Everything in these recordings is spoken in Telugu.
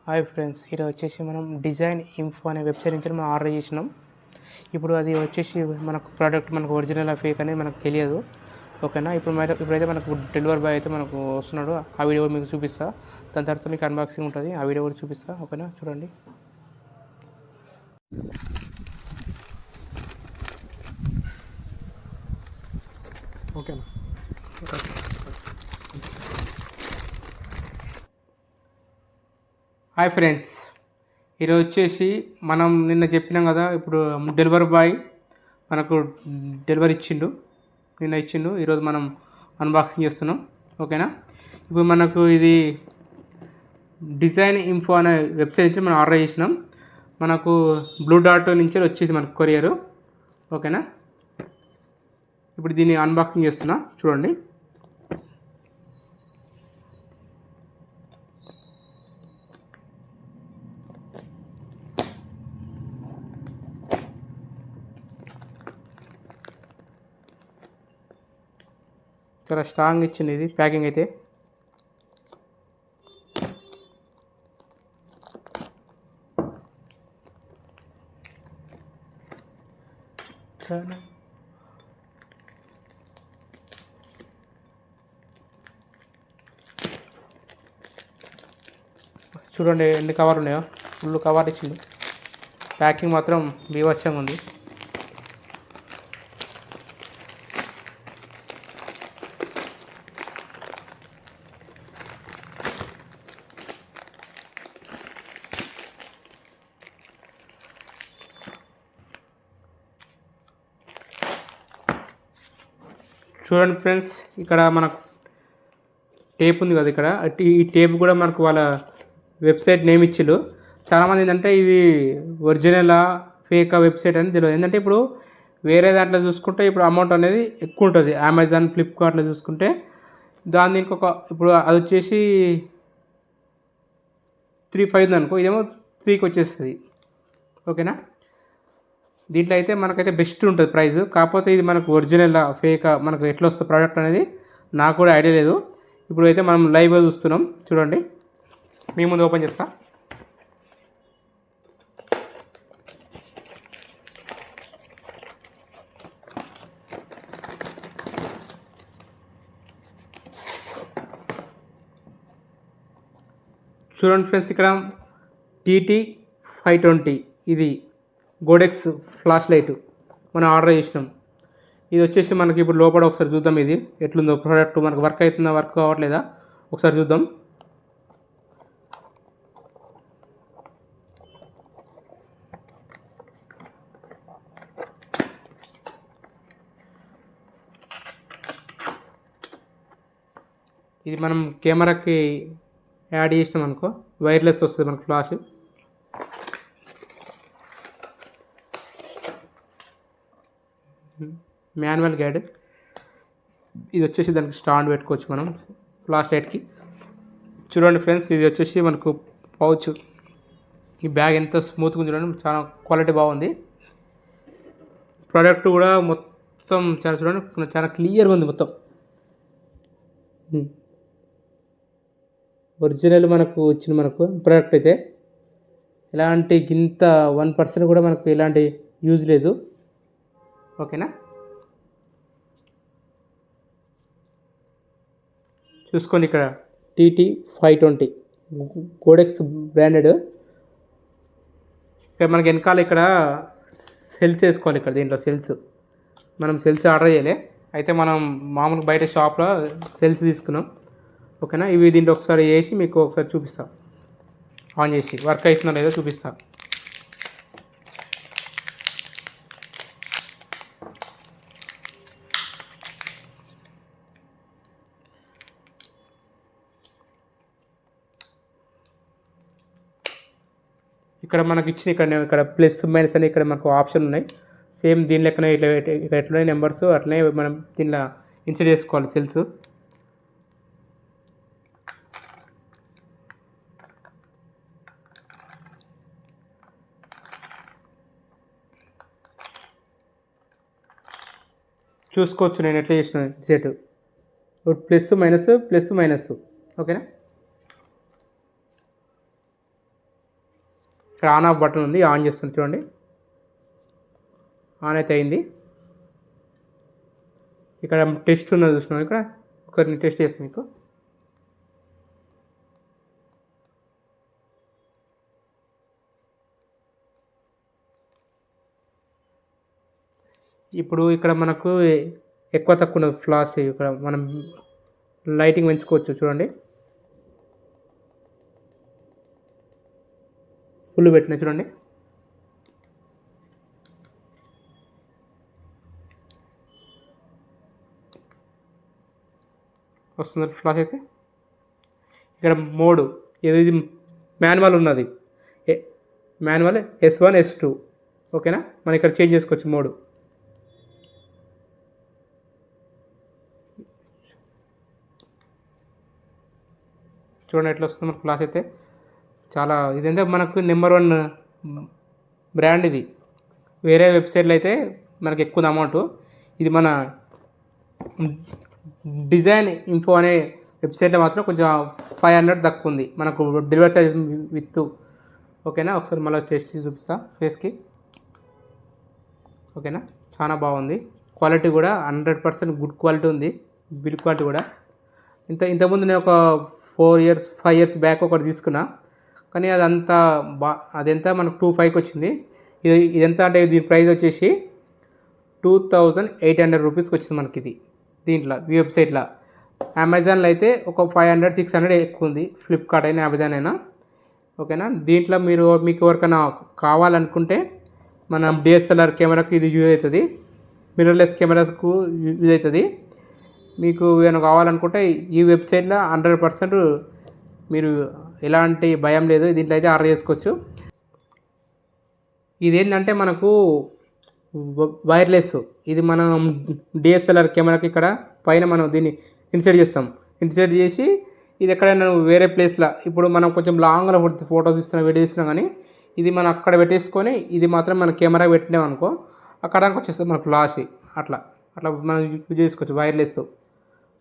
హాయ్ ఫ్రెండ్స్, ఈరోజు వచ్చేసి మనం డిజైన్ ఇన్ఫో అనే వెబ్సైట్ నుంచి మనం ఆర్డర్ చేసినాం. ఇప్పుడు అది వచ్చేసి మనకు ప్రోడక్ట్ మనకు ఒరిజినల్ ఫేక్ అనేది మనకు తెలియదు. ఓకేనా, ఇప్పుడైతే మనకు డెలివరీ బాయ్ అయితే మనకు వస్తున్నాడు. ఆ వీడియో కూడా మీకు చూపిస్తా. దాని తర్వాత మీకు అన్బాక్సింగ్ ఉంటుంది, ఆ వీడియో కూడా చూపిస్తా. ఓకేనా, చూడండి. ఓకేనా, హాయ్ ఫ్రెండ్స్, ఈరోజు వచ్చేసి మనం నిన్న చెప్పినాం కదా, ఇప్పుడు డెలివరీ బాయ్ మనకు డెలివరీ నిన్న ఇచ్చిండు. ఈరోజు మనం అన్బాక్సింగ్ చేస్తున్నాం. ఓకేనా, ఇప్పుడు మనకు ఇది డిజైన్ ఇన్ఫో అనే వెబ్సైట్ నుంచి మనం ఆర్డర్ చేసినాం. మనకు బ్లూ డాట్ నుంచి వచ్చేసి మనకు కొరియరు. ఓకేనా, ఇప్పుడు దీన్ని అన్బాక్సింగ్ చేస్తున్నా, చూడండి. చాలా స్ట్రాంగ్ ఇచ్చింది ఇది ప్యాకింగ్ అయితే. చూడండి ఎన్ని కవర్ ఉన్నాయో, ఫుల్ కవర్ ఇచ్చింది. ప్యాకింగ్ మాత్రం బీభత్సంగా ఉంది. చూడండి ఫ్రెండ్స్, ఇక్కడ మనకు టేప్ ఉంది కదా, ఇక్కడ ఈ టేప్ కూడా మనకు వాళ్ళ వెబ్సైట్ నేమ్ ఇచ్చిళ్ళు. చాలామంది ఏంటంటే ఇది ఒరిజినలా ఫేక్ వెబ్సైట్ అని తెలియదు. ఏంటంటే ఇప్పుడు వేరే దాంట్లో చూసుకుంటే ఇప్పుడు అమౌంట్ అనేది ఎక్కువ ఉంటుంది. అమెజాన్, ఫ్లిప్కార్ట్లో చూసుకుంటే దీనికి ఇప్పుడు అది వచ్చేసి 3,500 అనుకో, ఇదేమో 3కి వచ్చేస్తుంది. ఓకేనా, దీంట్లో అయితే మనకైతే బెస్ట్ ఉంటుంది ప్రైస్. కాకపోతే ఇది మనకు ఒరిజినల్ ఫేక్ మనకు ఎట్లా వస్తుంది ప్రోడక్ట్ అనేది నాకు కూడా ఐడియా లేదు. ఇప్పుడు అయితే మనం లైవ్గా చూస్తున్నాం, చూడండి. మీ ముందు ఓపెన్ చేస్తా. చూడండి ఫ్రెండ్స్, ఇక్కడ TT520 ఇది గోడెక్స్ ఫ్లాష్ లైట్ మనం ఆర్డర్ చేసినాం. ఇది వచ్చేసి మనకి ఇప్పుడు లోపల ఒకసారి చూద్దాం ఇది ఎట్లుందో ప్రోడక్ట్, మనకు వర్క్ అవుతుందా వర్క్ అవ్వట్లేదా ఒకసారి చూద్దాం. ఇది మనం కెమెరాకి యాడ్ చేసినాం అనుకో, వైర్లెస్ వస్తుంది మనకు ఫ్లాష్. Manual guide. ఇది వచ్చేసి దానికి స్టాండ్ పెట్టుకోవచ్చు మనం ఫ్లాష్ లైట్కి. చూడండి ఫ్రెండ్స్, ఇది వచ్చేసి మనకు పౌచ్. ఈ బ్యాగ్ ఎంత స్మూత్గా ఉంది చూడండి, చాలా క్వాలిటీ బాగుంది. ప్రోడక్ట్ కూడా మొత్తం చాలా చూడండి, చాలా క్లియర్గా ఉంది మొత్తం. ఒరిజినల్ మనకు ఇచ్చిన మనకు ప్రోడక్ట్ అయితే ఎలాంటి గింత 1% కూడా మనకు ఎలాంటి యూజ్ లేదు. ఓకేనా, చూసుకోండి. ఇక్కడ TT520 కోడెక్స్ బ్రాండెడ్. ఇక్కడ మనకి వెనకాల ఇక్కడ సెల్స్ వేసుకోవాలి. ఇక్కడ దీంట్లో సెల్స్ మనం సెల్స్ ఆర్డర్ చేయలే, అయితే మనం మామూలుగా బయట షాప్లో సెల్స్ తీసుకున్నాం. ఓకేనా, ఇవి దీంట్లో ఒకసారి వేసి మీకు ఒకసారి చూపిస్తా, ఆన్ చేసి వర్క్ అవుతుందో లేదో చూపిస్తా. ఇక్కడ మనకి ఇచ్చిన ఇక్కడ ప్లస్ మైనస్ అని ఇక్కడ మనకు ఆప్షన్ ఉన్నాయి. సేమ్ దీని లెక్కనే ఇట్లా ఎట్లున్నాయి నెంబర్స్ అట్లనే మనం దీనిలో ఇన్సర్ట్ చేసుకోవాలి సెల్స్. చూసుకోవచ్చు నేను ఎట్లా చేసిన set. Plus minus plus minus. ఓకేనా, ఇక్కడ ఆన్ ఆఫ్ బటన్ ఉంది, ఆన్ చేస్తుంది చూడండి. ఆన్ అయితే అయింది. ఇక్కడ టెస్ట్ ఉన్నది చూస్తున్నాం, ఇక్కడ ఒకసారి టెస్ట్ చేస్తాను మీకు. ఇప్పుడు ఇక్కడ మనకు ఎక్కువ తక్కువ ఫ్లాష్, ఇక్కడ మనం లైటింగ్ పెంచుకోవచ్చు చూడండి. ఫుల్ పెట్టిన చూడండి. వస్తుంది ఫ్లాష్ అయితే. ఇక్కడ మోడ్ ఇది మాన్యువల్ ఉన్నది, మాన్యువల్ S1 S2 ఓకేనా. మనం ఇక్కడ చేంజ్ చేసుకోవచ్చు మోడ్. చూడండి ఎట్లా వస్తుంది మనకు ఫ్లాష్ అయితే. చాలా ఇదంటే మనకు నెంబర్ 1 బ్రాండ్ ఇది. వేరే వెబ్సైట్లో అయితే మనకి ఎక్కువ అమౌంట్. ఇది మన డిజైన్ ఇన్ఫో అనే వెబ్సైట్లో మాత్రం కొంచెం 500 తక్కువ ఉంది మనకు డెలివరీ ఛార్జెస్ విత్. ఓకేనా, ఒకసారి మళ్ళీ టెస్ట్ చూపిస్తా ఫేస్కి. ఓకేనా, చాలా బాగుంది. క్వాలిటీ కూడా 100% గుడ్ క్వాలిటీ ఉంది. బిల్ క్వాలిటీ కూడా ఇంతకుముందు నేను ఒక 5 years బ్యాక్ ఒకటి తీసుకున్నా, కానీ అదంతా అదెంత మనకు 2,500కి వచ్చింది. ఇదెంత అంటే దీని ప్రైస్ వచ్చేసి 2,800 రూపీస్కి వచ్చింది మనకి ఇది. దీంట్లో ఈ వెబ్సైట్లో. అమెజాన్లో అయితే ఒక 500-600 ఎక్కువ ఉంది, ఫ్లిప్కార్ట్ అయినా అమెజాన్ అయినా. ఓకేనా, దీంట్లో మీకు ఎవరికైనా కావాలనుకుంటే మన DSLR కెమెరాకి ఇది యూజ్ అవుతుంది, మిర్రర్లెస్ కెమెరాస్కు యూజ్ అవుతుంది. మీకు ఏమైనా కావాలనుకుంటే ఈ వెబ్సైట్లో 100% మీరు ఎలాంటి భయం లేదు, దీంట్లో అయితే ఆర్డర్ చేసుకోవచ్చు. ఇదేంటంటే మనకు వైర్లెస్. ఇది మనం DSLR కెమెరాకి ఇక్కడ పైన మనం దీన్ని ఇన్సర్ట్ చేస్తాం. ఇన్సర్ట్ చేసి ఇది ఎక్కడైనా వేరే ప్లేస్లో, ఇప్పుడు మనం కొంచెం లాంగ్లో ఫొటోస్ ఇస్తున్నాం, వీడియో ఇస్తున్నాం, కానీ ఇది మనం అక్కడ పెట్టేసుకొని ఇది మాత్రం మన కెమెరా పెట్టినాం అనుకో, అక్కడ వచ్చేస్తుంది మనకు ఫ్లాష్. అట్లా మనం యూజ్ చేసుకోవచ్చు వైర్లెస్.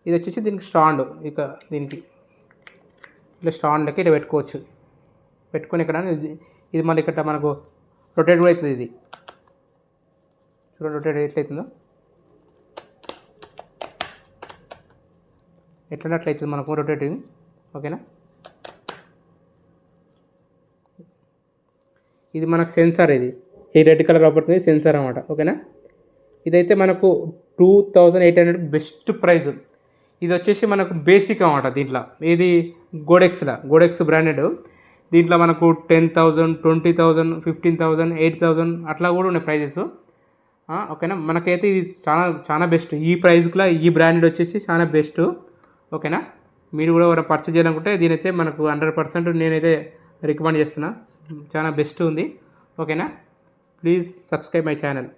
ఇది వచ్చేసి దీనికి స్టాండ్, ఇక దీనికి ఇట్లా స్టాండ్కి ఇట్లా పెట్టుకోవచ్చు. పెట్టుకొని ఇక్కడ ఇది మళ్ళీ ఇక్కడ మనకు రొటేట్ కూడా అవుతుంది. ఇది చూడండి రొటేట్ ఎట్లయితుందో, ఎట్లా అట్లయితుంది మనకు రొటేటింగ్. ఓకేనా, ఇది మనకు సెన్సార్. ఇది ఈ రెడ్ కలర్ అవుతుంది సెన్సార్ అన్నమాట. ఓకేనా, ఇదైతే మనకు 2,800 బెస్ట్ ప్రైస్. ఇది వచ్చేసి మనకు బేసిక్ అన్నమాట. దీంట్లో ఇది గోడెక్స్ బ్రాండెడ్. దీంట్లో మనకు 10,000, 20,000, 15,000, 8,000 అట్లా కూడా ఉన్నాయి ప్రైజెస్. ఓకేనా, మనకైతే ఇది చాలా బెస్ట్. ఈ ప్రైస్లో ఈ బ్రాండెడ్ వచ్చేసి చాలా బెస్ట్. ఓకేనా, మీరు కూడా ఎవరైనా పర్చేజ్ చేయాలనుకుంటే దీనైతే మనకు 100% నేనైతే రికమెండ్ చేస్తున్నా. చాలా బెస్ట్ ఉంది. ఓకేనా, ప్లీజ్ సబ్స్క్రైబ్ మై ఛానల్.